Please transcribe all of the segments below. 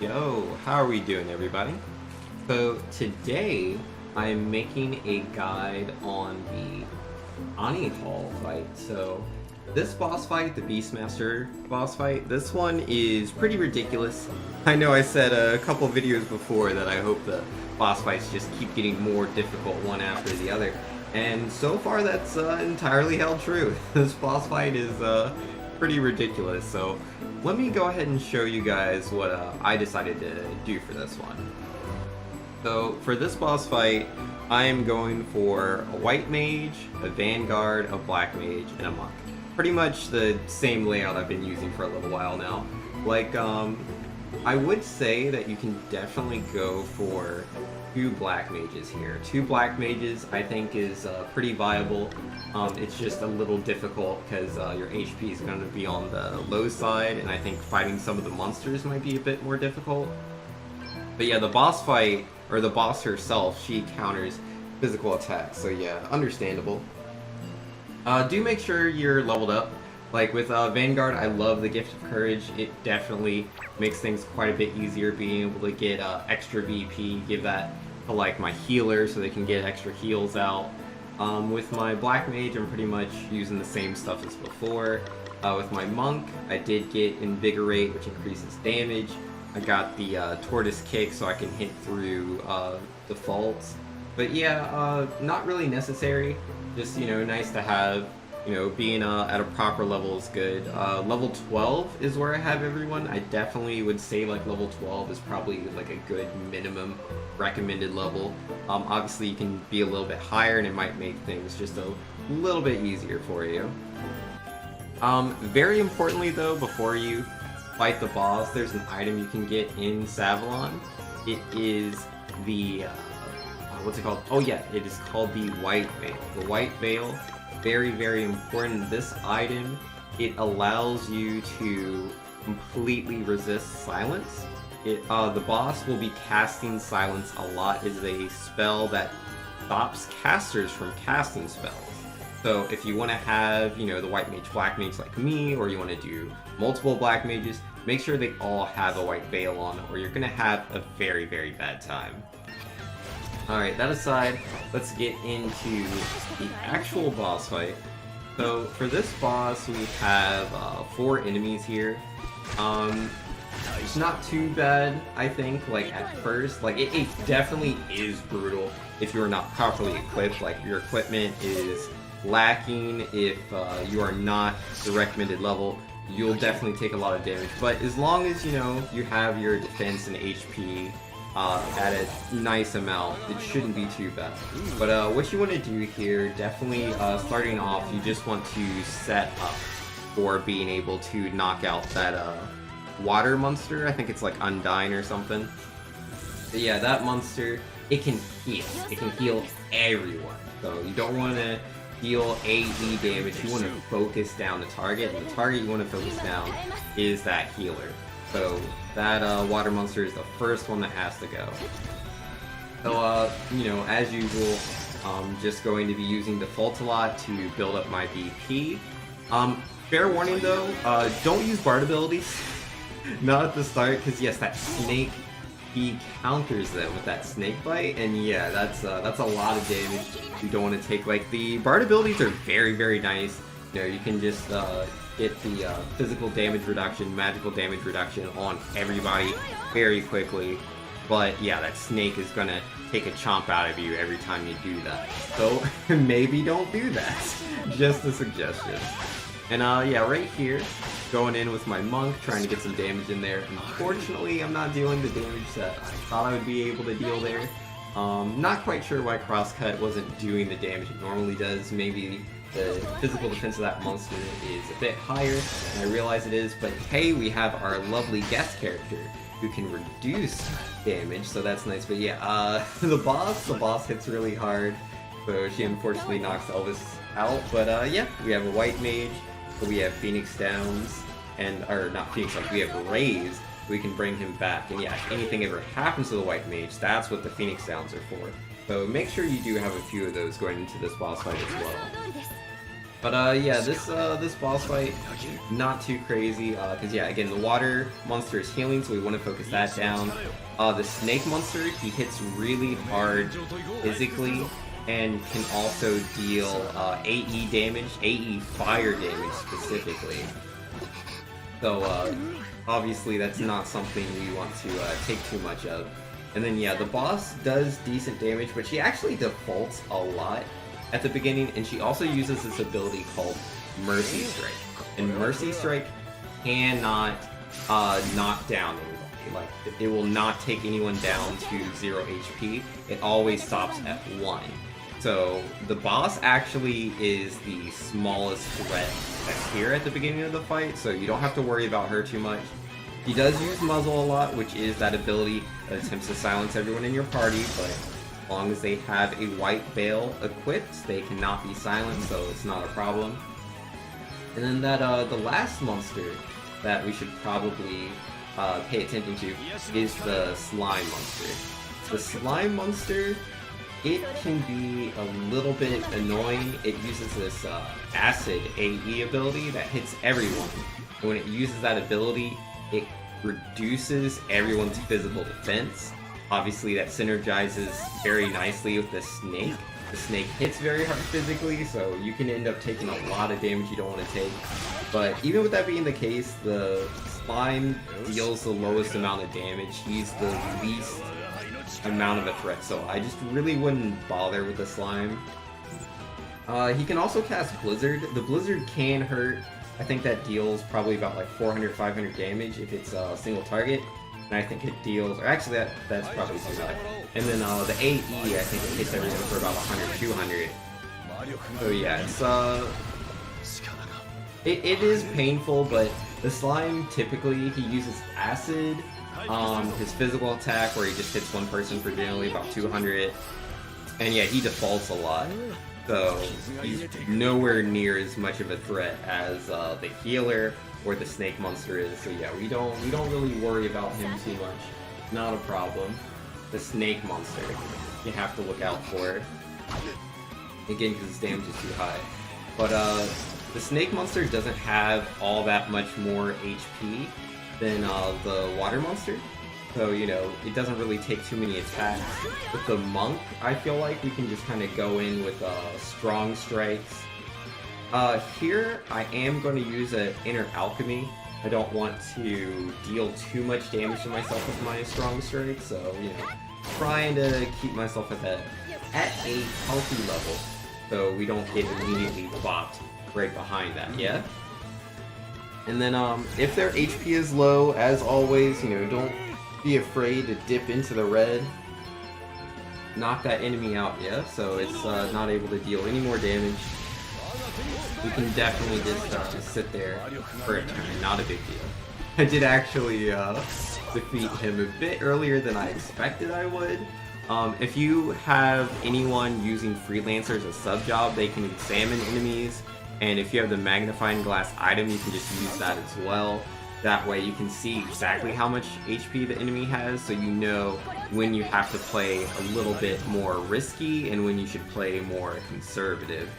Yo, how are we doing, everybody? So today I'm making a guide on the Anihal fight. So this boss fight, the Beastmaster boss fight, this one is pretty ridiculous. I know I said a couple videos before that I hope the boss fights just keep getting more difficult one after the other. And so far that's entirely held true. This boss fight is pretty ridiculous. So let me go ahead and show you guys what I decided to do for this one. So for this boss fight, I am going for a white mage, a vanguard, a black mage, and a monk. Pretty much the same layout I've been using for a little while now. Like, I would say that you can definitely go for two black mages here. Two black mages I think is pretty viable. It's just a little difficult because your HP is going to be on the low side, and I think fighting some of the monsters might be a bit more difficult. But yeah, the boss fight, or the boss herself, she counters physical attacks, so yeah, understandable. Do make sure you're leveled up. Like with Vanguard, I love the Gift of Courage. It definitely makes things quite a bit easier, being able to get extra BP, give that to like my healer so they can get extra heals out. With my Black Mage, I'm pretty much using the same stuff as before. With my Monk, I did get Invigorate, which increases damage. I got the Tortoise Kick so I can hit through defaults. But yeah, not really necessary. Just, you know, nice to have. You know, being at a proper level is good. Level 12 is where I have everyone. I definitely would say like level 12 is probably like a good minimum recommended level. Obviously you can be a little bit higher and it might make things just a little bit easier for you. Very importantly though, before you fight the boss, there's an item you can get in Savalon. It is the, what's it called? Oh yeah, it is called the White Veil. The White Veil, very, very important. This item, it allows you to completely resist silence. The boss will be casting silence a lot. It is a spell that stops casters from casting spells. So if you want to have, you know, the white mage, black mage like me, or you want to do multiple black mages, make sure they all have a white veil on, or you're going to have a very, very bad time. Alright, that aside, let's get into the actual boss fight. So, for this boss, we have 4 enemies here. It's not too bad, I think, like, at first. Like, it definitely is brutal if you're not properly equipped. Like, your equipment is lacking. If you are not the recommended level, you'll definitely take a lot of damage. But as long as, you know, you have your defense and HP at a nice amount, it shouldn't be too bad. But what you want to do here, definitely starting off, you just want to set up for being able to knock out that water monster. I think it's like Undyne or something. But yeah, that monster, it can heal. It can heal everyone. So you don't want to deal AE damage, you want to focus down the target, and the target you want to focus down is that healer. So that water monster is the first one that has to go. So, you know, as usual, just going to be using default a lot to build up my BP. Fair warning though, don't use Bard abilities. Not at the start, because yes, that snake, he counters them with that snake bite, and yeah, that's a lot of damage you don't want to take. Like, the Bard abilities are very, very nice. You know, you can just get the physical damage reduction, magical damage reduction on everybody very quickly. But yeah, that snake is gonna take a chomp out of you every time you do that. So maybe don't do that. Just a suggestion. And yeah, right here, going in with my monk, trying to get some damage in there. Unfortunately, I'm not dealing the damage that I thought I would be able to deal there. Not quite sure why Crosscut wasn't doing the damage it normally does. Maybe the physical defense of that monster is a bit higher than I realize it is, but hey, we have our lovely guest character who can reduce damage, so that's nice. But yeah, the boss hits really hard, so she unfortunately knocks Elvis out. But yeah, we have a white mage, we have Phoenix Downs, and, or not Phoenix Downs, we have Raise. We can bring him back, and yeah, if anything ever happens to the white mage, that's what the Phoenix Downs are for. So make sure you do have a few of those going into this boss fight as well. But yeah, this boss fight, not too crazy, because yeah, again, the water monster is healing, so we want to focus that down. The snake monster, he hits really hard physically, and can also deal AE damage, AE fire damage specifically. So obviously that's not something we want to take too much of. And then yeah, the boss does decent damage, but she actually defaults a lot at the beginning, and she also uses this ability called Mercy Strike. And Mercy Strike cannot knock down anybody. Like, it will not take anyone down to 0 HP. It always stops at 1. So the boss actually is the smallest threat that's here at the beginning of the fight, so you don't have to worry about her too much. He does use Muzzle a lot, which is that ability that attempts to silence everyone in your party, but as long as they have a white veil equipped, they cannot be silenced, so it's not a problem. And then that the last monster that we should probably pay attention to is the slime monster. The slime monster, it can be a little bit annoying. It uses this acid AE ability that hits everyone. And when it uses that ability, it reduces everyone's physical defense. Obviously that synergizes very nicely with the snake. The snake hits very hard physically, so you can end up taking a lot of damage you don't want to take. But even with that being the case, the slime deals the lowest amount of damage. He's the least amount of a threat, so I just really wouldn't bother with the slime. He can also cast Blizzard. The Blizzard can hurt. I think that deals probably about like 400-500 damage if it's a single target. And I think it deals, or actually that's probably too much. And then the AE, I think it hits everyone for about 100-200. So yeah, it is painful, but the slime typically, he uses acid. His physical attack, where he just hits one person for generally about 200. And yeah, he defaults a lot. So he's nowhere near as much of a threat as the healer or the snake monster is. So yeah, we don't really worry about him too much. Not a problem. The snake monster, you have to look out for it. Again, because his damage is too high. But the snake monster doesn't have all that much more HP than the water monster. So, you know, it doesn't really take too many attacks. With the monk, I feel like we can just kind of go in with strong strikes. Here, I am going to use an Inner Alchemy. I don't want to deal too much damage to myself with my strong strike, so, you know, trying to keep myself at a healthy level, so we don't get immediately bopped right behind that, yeah? And then, if their HP is low, as always, you know, don't be afraid to dip into the red. Knock that enemy out, yeah? So it's not able to deal any more damage. We can definitely just sit there for a turn, not a big deal. I did actually defeat him a bit earlier than I expected I would. If you have anyone using Freelancer as a sub-job, they can examine enemies. And if you have the magnifying glass item, you can just use that as well. That way you can see exactly how much HP the enemy has, so you know when you have to play a little bit more risky and when you should play more conservative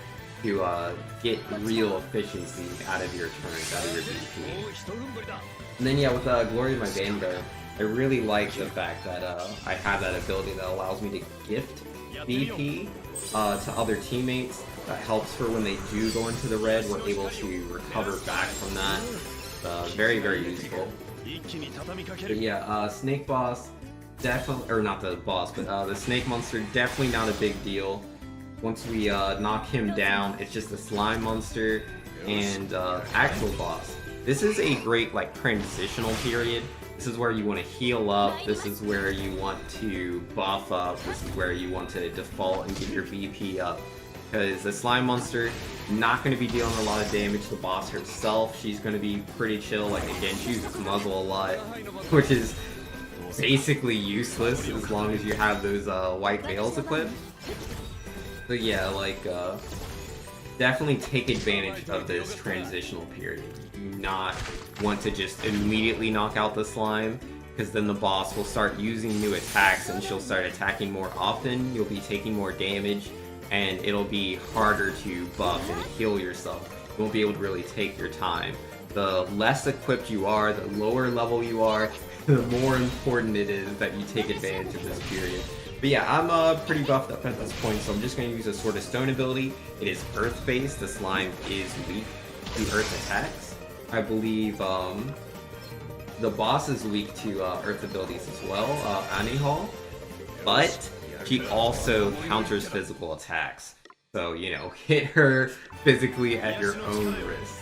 to get real efficiency out of your turns, out of your BP. And then yeah, with Glory of my Vanguard, I really like the fact that I have that ability that allows me to gift BP to other teammates. That helps for when they do go into the red, we're able to recover back from that. Very, very useful. But yeah, Snake Boss, definitely, or not the boss, but the Snake Monster, definitely not a big deal. Once we knock him down, it's just a Slime Monster and actual boss. This is a great, like, transitional period. This is where you want to heal up, this is where you want to buff up, this is where you want to default and get your BP up. Because the Slime Monster, not going to be dealing a lot of damage. The boss herself, she's going to be pretty chill. Like, again, she uses Muzzle a lot, which is basically useless as long as you have those white veils equipped. So yeah, like, definitely take advantage of this transitional period. You do not want to just immediately knock out the slime, because then the boss will start using new attacks and she'll start attacking more often. You'll be taking more damage. and it'll be harder to buff and heal yourself. You won't be able to really take your time. The less equipped you are, the lower level you are, the more important it is that you take advantage of this period. But yeah, I'm pretty buffed up at this point, so I'm just going to use a Sword of Stone ability. It is Earth-based. The slime is weak to Earth attacks. I believe the boss is weak to Earth abilities as well, Anihal. But she also counters physical attacks. So, you know, hit her physically at your own risk.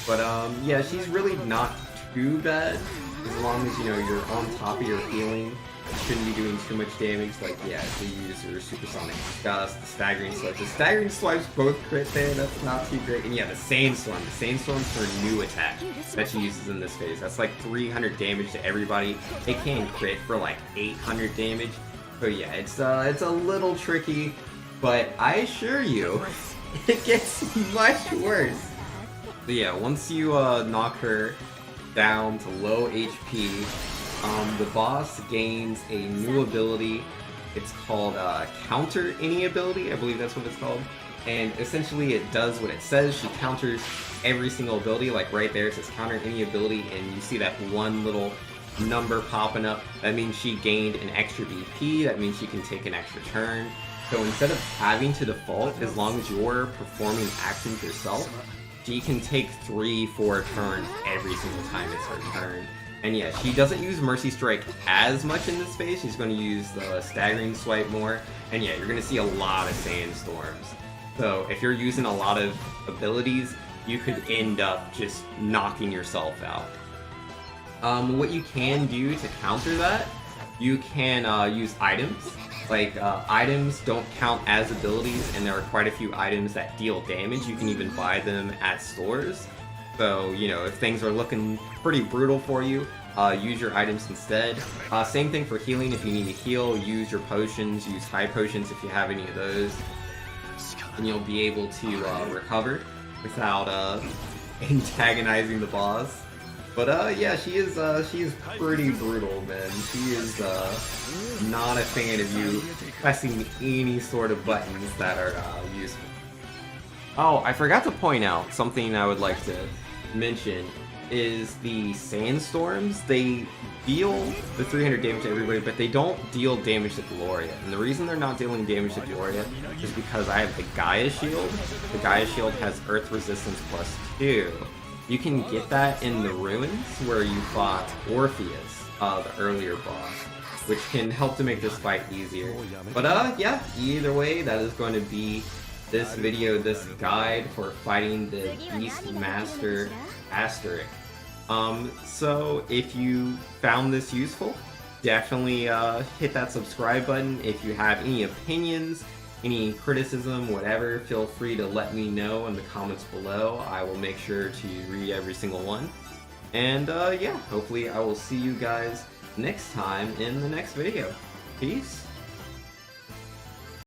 But yeah, she's really not too bad. As long as, you know, you're on top of your healing, you shouldn't be doing too much damage. Like, yeah, if you use your Supersonic Gust, the Staggering Swipe. The Staggering Swipe's both crit there, that's not too great. And yeah, the Sandstorm. The Sandstorm's her new attack that she uses in this phase. That's like 300 damage to everybody. It can crit for like 800 damage. So yeah, it's a little tricky, but I assure you, it gets much worse. So yeah, once you knock her down to low HP, the boss gains a new ability. It's called Counter Any Ability, I believe that's what it's called. And essentially it does what it says. She counters every single ability, like right there it says Counter Any Ability, and you see that one little number popping up. That means she gained an extra BP, that means she can take an extra turn. So instead of having to default, as long as you're performing actions yourself, she can take 3-4 turns every single time it's her turn. And yeah, she doesn't use Mercy Strike as much in this phase. She's going to use the Staggering Swipe more. And yeah, you're going to see a lot of Sandstorms. So if you're using a lot of abilities, you could end up just knocking yourself out. What you can do to counter that, you can use items. Like, items don't count as abilities, and there are quite a few items that deal damage. You can even buy them at stores. So, you know, if things are looking pretty brutal for you, use your items instead. Same thing for healing. If you need to heal, use your potions. Use high potions if you have any of those. And you'll be able to recover without antagonizing the boss. But yeah, she is pretty brutal, man. She is not a fan of you pressing any sort of buttons that are useful. Oh, I forgot to point out something I would like to mention is the Sandstorms. They deal the 300 damage to everybody, but they don't deal damage to Gloria. And the reason they're not dealing damage to Gloria is because I have the Gaia Shield. The Gaia Shield has Earth Resistance +2. You can get that in the ruins where you fought Orpheus, the earlier boss, which can help to make this fight easier. But yeah, either way, that is going to be this video, this guide for fighting the Beastmaster Asterisk. So if you found this useful, definitely hit that subscribe button. If you have any opinions, any criticism, whatever, feel free to let me know in the comments below. I will make sure to read every single one. And yeah, hopefully I will see you guys next time in the next video. Peace.